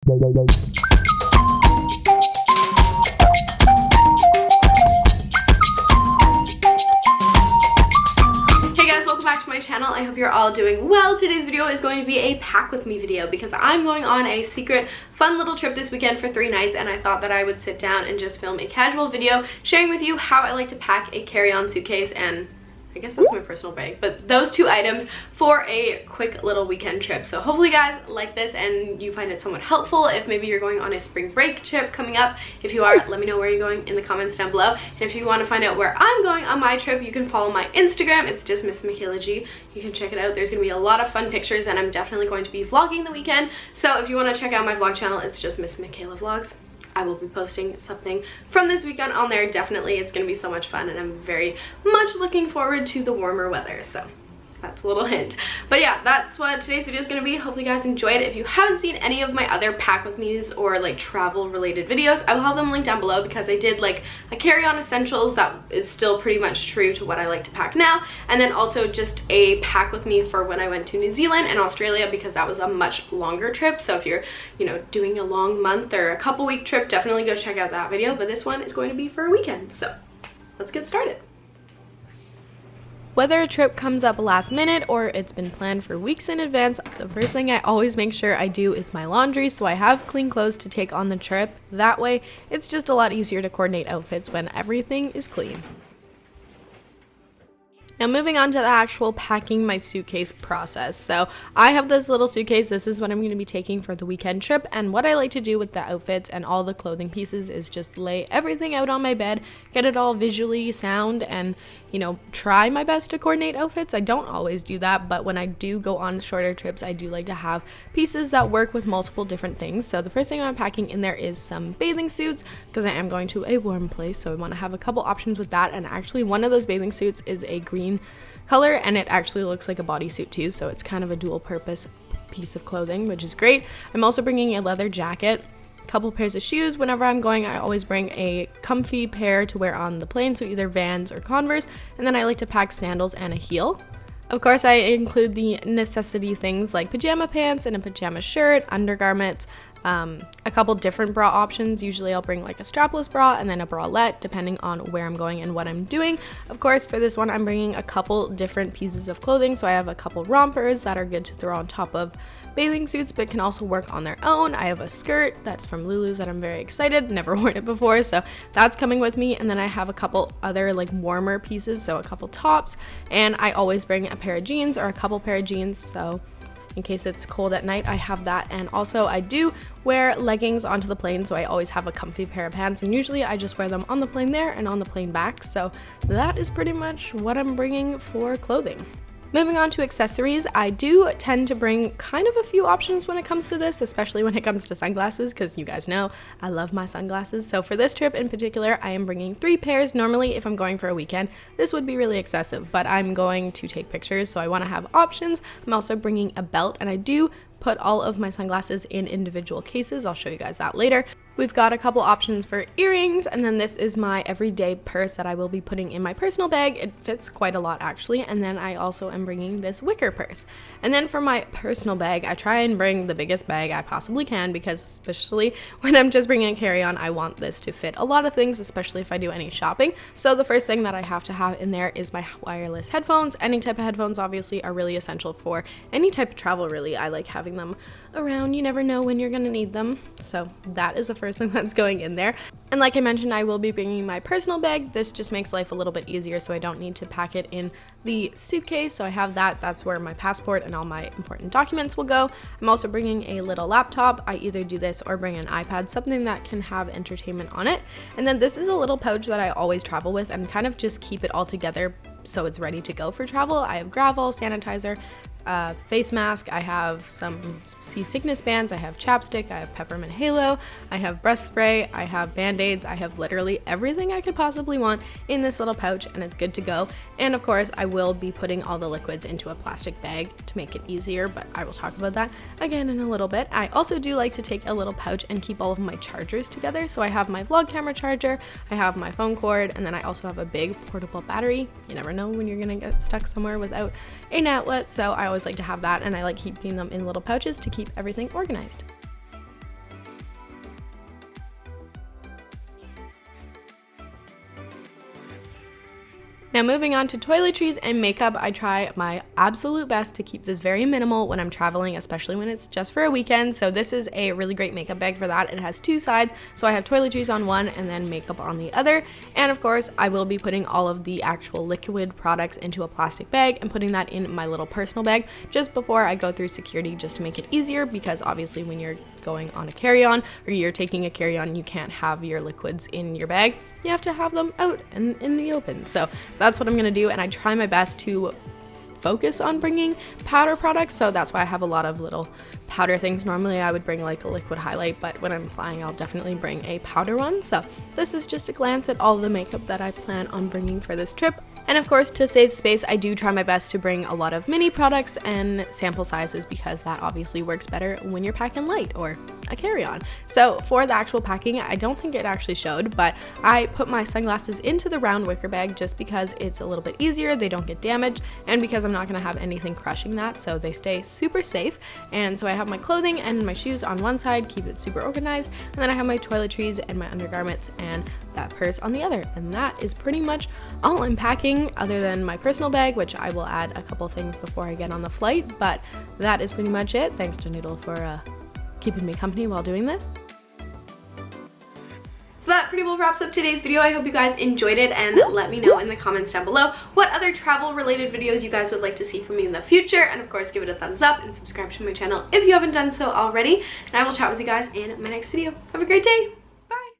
Back to my channel. I hope you're all doing well. Today's video is going to be a pack with me video because I'm going on a secret fun little trip this weekend for 3 nights, and I thought that I would sit down and just film a casual video sharing with you how I like to pack a carry-on suitcase, and I guess that's my personal bag, but those 2 items for a quick little weekend trip. So hopefully you guys like this and you find it somewhat helpful. If maybe you're going on a spring break trip coming up, if you are, let me know where you're going in the comments down below. And if you want to find out where I'm going on my trip, you can follow my Instagram. It's just Miss Mikayla G. You can check it out. There's going to be a lot of fun pictures, and I'm definitely going to be vlogging the weekend. So if you want to check out my vlog channel, it's just Miss Mikayla Vlogs. I will be posting something from this weekend on there. Definitely, it's going to be so much fun, and I'm very much looking forward to the warmer weather. So that's a little hint. But yeah, that's what today's video is going to be. Hopefully you guys enjoyed. If you haven't seen any of my other pack with me's or like travel related videos, I will have them linked down below because I did like a carry-on essentials that is still pretty much true to what I like to pack now, and then also just a pack with me for when I went to New Zealand and Australia, because that was a much longer trip. So if you're, you know, doing a long month or a couple week trip, definitely go check out that video. But this one is going to be for a weekend. So let's get started. Whether a trip comes up last minute or it's been planned for weeks in advance, the first thing I always make sure I do is my laundry, so I have clean clothes to take on the trip. That way, it's just a lot easier to coordinate outfits when everything is clean. Now moving on to the actual packing my suitcase process. So I have this little suitcase. This is what I'm going to be taking for the weekend trip, and what I like to do with the outfits and all the clothing pieces is just lay everything out on my bed, get it all visually sound, and you know, try my best to coordinate outfits. I don't always do that, but when I do go on shorter trips, I do like to have pieces that work with multiple different things. So the first thing I'm packing in there is some bathing suits, because I am going to a warm place, so I want to have a couple options with that. And actually one of those bathing suits is a green color, and it actually looks like a bodysuit too, so it's kind of a dual purpose piece of clothing, which is great. I'm also bringing a leather jacket, couple pairs of shoes. Whenever I'm going, I always bring a comfy pair to wear on the plane, so either Vans or Converse, and then I like to pack sandals and a heel. Of course, I include the necessity things like pajama pants and a pajama shirt, undergarments, a couple different bra options. Usually I'll bring like a strapless bra and then a bralette, depending on where I'm going and what I'm doing. Of course, for this one, I'm bringing a couple different pieces of clothing. So I have a couple rompers that are good to throw on top of bathing suits, but can also work on their own. I have a skirt that's from Lulu's that I'm very excited, never worn it before, so that's coming with me. And then I have a couple other like warmer pieces, so a couple tops, and I always bring a pair of jeans or a couple pair of jeans, so in case it's cold at night, I have that. And also I do wear leggings onto the plane, so I always have a comfy pair of pants, and usually I just wear them on the plane there and on the plane back. So that is pretty much what I'm bringing for clothing. Moving on to accessories, I do tend to bring kind of a few options when it comes to this, especially when it comes to sunglasses, because you guys know I love my sunglasses. So for this trip in particular, I am bringing 3 pairs. Normally, if I'm going for a weekend, this would be really excessive, but I'm going to take pictures, so I want to have options. I'm also bringing a belt, and I do put all of my sunglasses in individual cases. I'll show you guys that later. We've got a couple options for earrings, and then this is my everyday purse that I will be putting in my personal bag. It fits quite a lot actually, and then I also am bringing this wicker purse. And then for my personal bag, I try and bring the biggest bag I possibly can, because especially when I'm just bringing a carry-on, I want this to fit a lot of things, especially if I do any shopping. So the first thing that I have to have in there is my wireless headphones. Any type of headphones obviously are really essential for any type of travel, really. I like having them around. You never know when you're gonna need them, so that is the first thing that's going in there. And like I mentioned, I will be bringing my personal bag. This just makes life a little bit easier, so I don't need to pack it in the suitcase. So I have that. That's where my passport and all my important documents will go. I'm also bringing a little laptop. I either do this or bring an iPad, something that can have entertainment on it. And then this is a little pouch that I always travel with and kind of just keep it all together so it's ready to go for travel. I have gravel, sanitizer, face mask, I have some seasickness bands, I have chapstick, I have peppermint halo, I have breath spray, I have band-aids, I have literally everything I could possibly want in this little pouch, and it's good to go. And of course I will be putting all the liquids into a plastic bag to make it easier, but I will talk about that again in a little bit. I also do like to take a little pouch and keep all of my chargers together. So I have my vlog camera charger, I have my phone cord, and then I also have a big portable battery. You never know when you're gonna get stuck somewhere without an outlet, so I always like to have that, and I like keeping them in little pouches to keep everything organized. Now moving on to toiletries and makeup, I try my absolute best to keep this very minimal when I'm traveling, especially when it's just for a weekend. So this is a really great makeup bag for that. It has two sides, so I have toiletries on one and then makeup on the other. And of course, I will be putting all of the actual liquid products into a plastic bag and putting that in my little personal bag just before I go through security, just to make it easier, because obviously when you're going on a carry-on or you're taking a carry-on, you can't have your liquids in your bag. You have to have them out and in the open. So that's what I'm gonna do, and I try my best to focus on bringing powder products, so that's why I have a lot of little powder things. Normally I would bring like a liquid highlight, but when I'm flying I'll definitely bring a powder one. So this is just a glance at all the makeup that I plan on bringing for this trip. And of course, to save space, I do try my best to bring a lot of mini products and sample sizes, because that obviously works better when you're packing light or a carry-on. So for the actual packing, I don't think it actually showed, but I put my sunglasses into the round wicker bag just because it's a little bit easier, they don't get damaged, and because I'm not gonna have anything crushing that, so they stay super safe. And so I have my clothing and my shoes on one side, keep it super organized, and then I have my toiletries and my undergarments and that purse on the other. And that is pretty much all I'm packing, other than my personal bag, which I will add a couple things before I get on the flight. But that is pretty much it. Thanks to Noodle for keeping me company while doing this. So that pretty well wraps up today's video. I hope you guys enjoyed it, and let me know in the comments down below what other travel related videos you guys would like to see from me in the future. And of course, give it a thumbs up and subscribe to my channel if you haven't done so already. And I will chat with you guys in my next video. Have a great day.